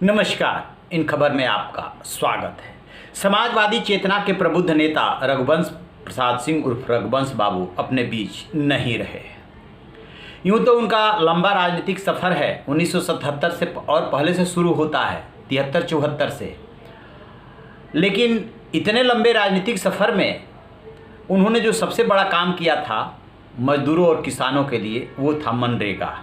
नमस्कार। इन खबर में आपका स्वागत है। समाजवादी चेतना के प्रबुद्ध नेता रघुवंश प्रसाद सिंह उर्फ रघुवंश बाबू अपने बीच नहीं रहे। यूं तो उनका लंबा राजनीतिक सफ़र है 1977 से और पहले से शुरू होता है 73-74 से। लेकिन इतने लंबे राजनीतिक सफ़र में उन्होंने जो सबसे बड़ा काम किया था मजदूरों और किसानों के लिए, वो था मनरेगा।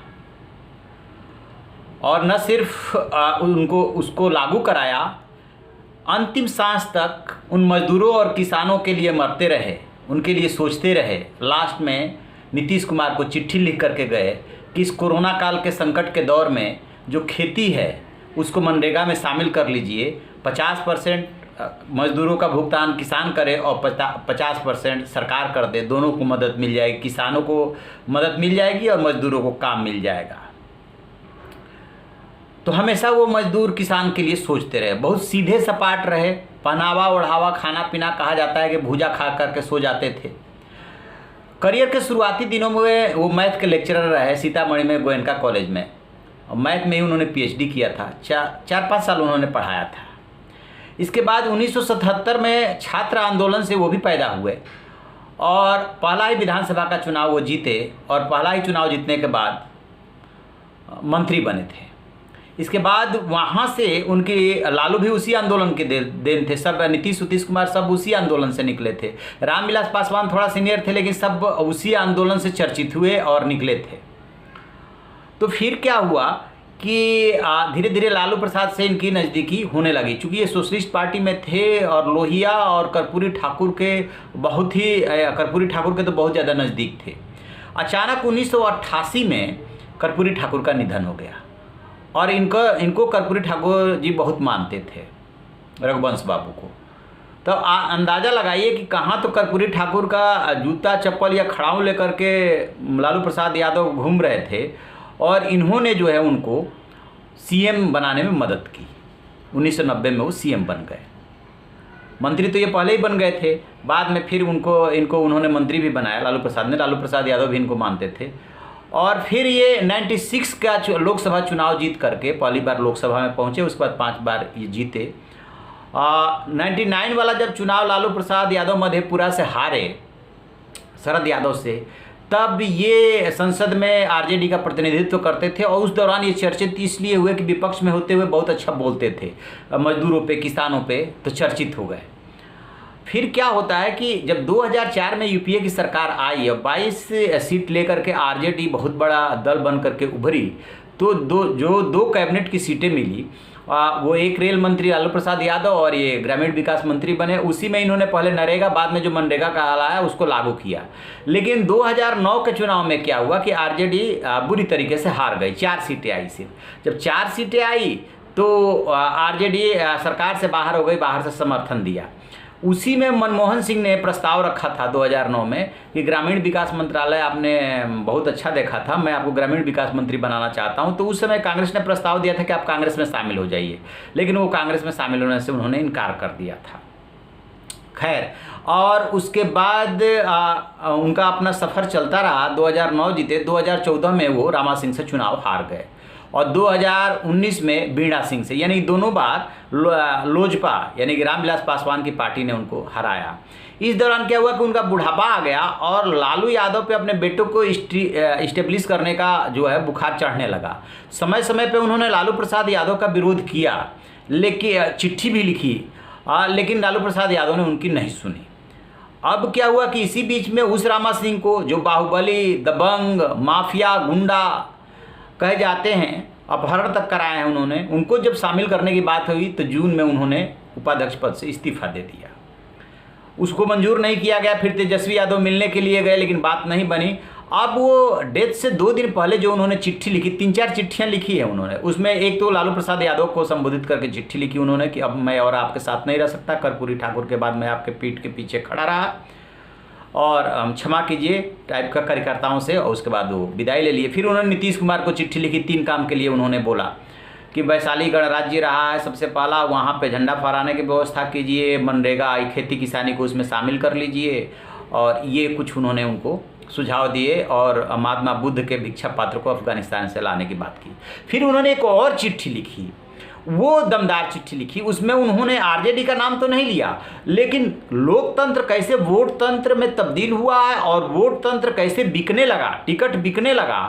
और न सिर्फ उनको उसको लागू कराया, अंतिम सांस तक उन मजदूरों और किसानों के लिए मरते रहे, उनके लिए सोचते रहे। लास्ट में नीतीश कुमार को चिट्ठी लिख करके गए कि इस कोरोना काल के संकट के दौर में जो खेती है उसको मनरेगा में शामिल कर लीजिए। 50% मजदूरों का भुगतान किसान करे और 50% सरकार कर दे। दोनों को मदद मिल जाएगी, किसानों को मदद मिल जाएगी और मजदूरों को काम मिल जाएगा। तो हमेशा वो मजदूर किसान के लिए सोचते रहे, बहुत सीधे सपाट रहे। पहनावा ओढ़ावा खाना पीना, कहा जाता है कि भूजा खा करके सो जाते थे। करियर के शुरुआती दिनों में वो मैथ के लेक्चरर रहे सीतामढ़ी में गोयनका कॉलेज में, और मैथ में ही उन्होंने पीएचडी किया था। 4-5 साल उन्होंने पढ़ाया था। इसके बाद 1977 में छात्र आंदोलन से वो भी पैदा हुए और पहला ही विधानसभा का चुनाव वो जीते, और पहला ही चुनाव जीतने के बाद मंत्री बने थे। इसके बाद वहाँ से उनके लालू भी उसी आंदोलन के देन थे। सब नीतीश कुमार सब उसी आंदोलन से निकले थे। रामविलास पासवान थोड़ा सीनियर थे, लेकिन सब उसी आंदोलन से चर्चित हुए और निकले थे। तो फिर क्या हुआ कि धीरे धीरे लालू प्रसाद से इनकी नज़दीकी होने लगी, क्योंकि ये सोशलिस्ट पार्टी में थे और लोहिया और कर्पूरी ठाकुर के तो बहुत ज़्यादा नज़दीक थे। अचानक 1988 में कर्पूरी ठाकुर का निधन हो गया, और इनको कर्पूरी ठाकुर जी बहुत मानते थे, रघुवंश बाबू को। तो अंदाज़ा लगाइए कि कहाँ तो कर्पूरी ठाकुर का जूता चप्पल या खड़ाऊ लेकर के लालू प्रसाद यादव घूम रहे थे, और इन्होंने जो है उनको सीएम बनाने में मदद की। 1990 में वो सीएम बन गए। मंत्री तो ये पहले ही बन गए थे, बाद में फिर इनको उन्होंने मंत्री भी बनाया लालू प्रसाद ने। लालू प्रसाद यादव भी इनको मानते थे। और फिर ये 96 का लोकसभा चुनाव जीत करके पहली बार लोकसभा में पहुंचे। उसके बाद 5 बार ये जीते। 99 वाला जब चुनाव लालू प्रसाद यादव मधेपुरा से हारे शरद यादव से, तब ये संसद में आरजेडी का प्रतिनिधित्व करते थे, और उस दौरान ये चर्चित इसलिए हुए कि विपक्ष में होते हुए बहुत अच्छा बोलते थे मजदूरों पे, किसानों पे, तो चर्चित हो गए। फिर क्या होता है कि जब 2004 में यूपीए की सरकार आई और 22 सीट लेकर के आरजेडी बहुत बड़ा दल बन करके उभरी, तो दो कैबिनेट की सीटें मिली। वो एक रेल मंत्री लालू प्रसाद यादव और ये ग्रामीण विकास मंत्री बने। उसी में इन्होंने पहले नरेगा, बाद में जो मनरेगा का हाल आया उसको लागू किया। लेकिन 2009 के चुनाव में क्या हुआ कि आरजेडी बुरी तरीके से हार गई। 4 सीटें आई सिर्फ। जब 4 सीटें आई तो आरजेडी सरकार से बाहर हो गई, बाहर से समर्थन दिया। उसी में मनमोहन सिंह ने प्रस्ताव रखा था 2009 में कि ग्रामीण विकास मंत्रालय आपने बहुत अच्छा देखा था, मैं आपको ग्रामीण विकास मंत्री बनाना चाहता हूं। तो उस समय कांग्रेस ने प्रस्ताव दिया था कि आप कांग्रेस में शामिल हो जाइए, लेकिन वो कांग्रेस में शामिल होने से उन्होंने इनकार कर दिया था। खैर, और उसके बाद उनका अपना सफ़र चलता रहा। 2009 जीते, 2014 में वो रामा सिंह से चुनाव हार गए, और 2019 में बीणा सिंह से, यानी दोनों बार लोजपा यानी कि रामविलास पासवान की पार्टी ने उनको हराया। इस दौरान क्या हुआ कि उनका बुढ़ापा आ गया और लालू यादव पे अपने बेटों को इस्टेब्लिश करने का जो है बुखार चढ़ने लगा। समय समय पे उन्होंने लालू प्रसाद यादव का विरोध किया, लेकिन चिट्ठी भी लिखी, लेकिन लालू प्रसाद यादव ने उनकी नहीं सुनी। अब क्या हुआ कि इसी बीच में उस रामा सिंह को, जो बाहुबली, दबंग, माफिया, गुंडा कहे जाते हैं, अपहरण तक कराए हैं उन्होंने, उनको जब शामिल करने की बात हुई तो जून में उन्होंने उपाध्यक्ष पद से इस्तीफा दे दिया। उसको मंजूर नहीं किया गया। फिर तेजस्वी यादव मिलने के लिए गए, लेकिन बात नहीं बनी। अब वो डेथ से 2 दिन पहले जो उन्होंने चिट्ठी लिखी, 3-4 चिट्ठियाँ लिखी है उन्होंने। उसमें एक तो लालू प्रसाद यादव को संबोधित करके चिट्ठी लिखी उन्होंने कि अब मैं और आपके साथ नहीं रह सकता, कर्पूरी ठाकुर के बाद मैं आपके पीठ के पीछे खड़ा रहा और क्षमा कीजिए टाइप का कार्यकर्ताओं से, और उसके बाद वो विदाई ले लिए। फिर उन्होंने नीतीश कुमार को चिट्ठी लिखी। 3 काम के लिए उन्होंने बोला कि वैशाली गणराज्य रहा है सबसे पहला, वहाँ पे झंडा फहराने की व्यवस्था कीजिए, मनरेगा खेती किसानी को उसमें शामिल कर लीजिए, और ये कुछ उन्होंने उनको सुझाव दिए, और महात्मा बुद्ध के भिक्षा पात्र को अफगानिस्तान से लाने की बात की। फिर उन्होंने एक और चिट्ठी लिखी, वो दमदार चिट्ठी लिखी। उसमें उन्होंने आरजेडी का नाम तो नहीं लिया, लेकिन लोकतंत्र कैसे वोट तंत्र में तब्दील हुआ है और वोट तंत्र कैसे बिकने लगा, टिकट बिकने लगा,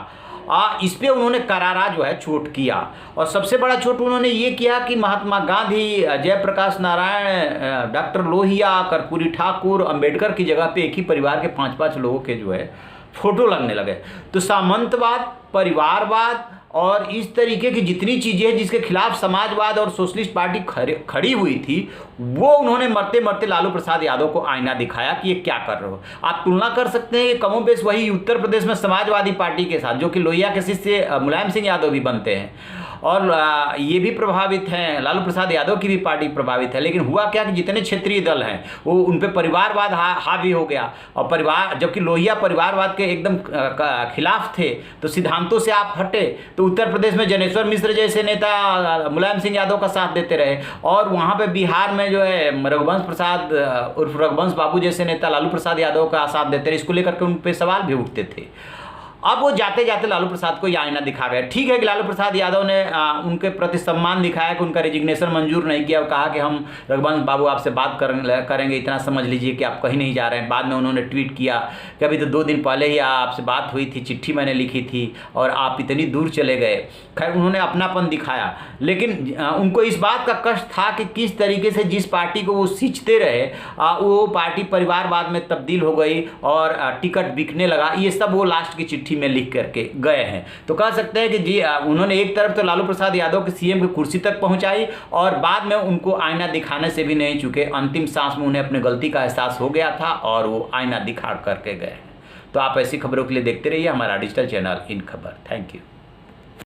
इस पे उन्होंने करारा जो है चोट किया। और सबसे बड़ा चोट उन्होंने ये किया कि महात्मा गांधी, जयप्रकाश नारायण, डॉक्टर लोहिया, कर्पूरी ठाकुर, अंबेडकर की जगह पे एक ही परिवार के 5-5 लोगों के जो है फोटो लगने लगे। तो सामंतवाद, परिवारवाद और इस तरीके की जितनी चीज़ें हैं जिसके खिलाफ समाजवाद और सोशलिस्ट पार्टी खड़ी हुई थी, वो उन्होंने मरते मरते लालू प्रसाद यादव को आईना दिखाया कि ये क्या कर रहे हो। आप तुलना कर सकते हैं कि कमोबेश वही उत्तर प्रदेश में समाजवादी पार्टी के साथ, जो कि लोहिया के शिष्य मुलायम सिंह यादव भी बनते हैं, और ये भी प्रभावित हैं, लालू प्रसाद यादव की भी पार्टी प्रभावित है। लेकिन हुआ क्या कि जितने क्षेत्रीय दल हैं वो उन पे परिवारवाद हावी हो गया, और परिवार, जबकि लोहिया परिवारवाद के एकदम खिलाफ थे, तो सिद्धांतों से आप हटे तो उत्तर प्रदेश में जनेश्वर मिश्र जैसे नेता मुलायम सिंह यादव का साथ देते रहे, और वहाँ पे बिहार में जो है रघुवंश प्रसाद उर्फ रघुवंश बाबू जैसे नेता लालू प्रसाद यादव का साथ देते रहे। इसको लेकर के उन पर सवाल भी उठते थे। अब वो जाते जाते लालू प्रसाद को ये आईना दिखा गए। ठीक है कि लालू प्रसाद यादव ने उनके प्रति सम्मान दिखाया कि उनका रेजिग्नेशन मंजूर नहीं किया और कहा कि हम रघुवंश बाबू आपसे बात करेंगे, इतना समझ लीजिए कि आप कहीं नहीं जा रहे हैं। बाद में उन्होंने ट्वीट किया कि अभी तो 2 दिन पहले ही आपसे बात हुई थी, चिट्ठी मैंने लिखी थी और आप इतनी दूर चले गए। खैर, उन्होंने अपनापन दिखाया, लेकिन उनको इस बात का कष्ट था कि किस तरीके से जिस पार्टी को वो सींचते रहे वो पार्टी परिवारवाद में तब्दील हो गई और टिकट बिकने लगा। ये सब वो लास्ट की चिट्ठी में लिख करके गए हैं। तो कह सकते हैं कि जी उन्होंने एक तरफ तो लालू प्रसाद यादव की सीएम की कुर्सी तक पहुंचाई और बाद में उनको आईना दिखाने से भी नहीं चुके। अंतिम सांस में उन्हें अपनी गलती का एहसास हो गया था और वो आईना दिखा करके गए हैं। तो आप ऐसी खबरों के लिए देखते रहिए हमारा डिजिटल चैनल इन खबर। Thank you.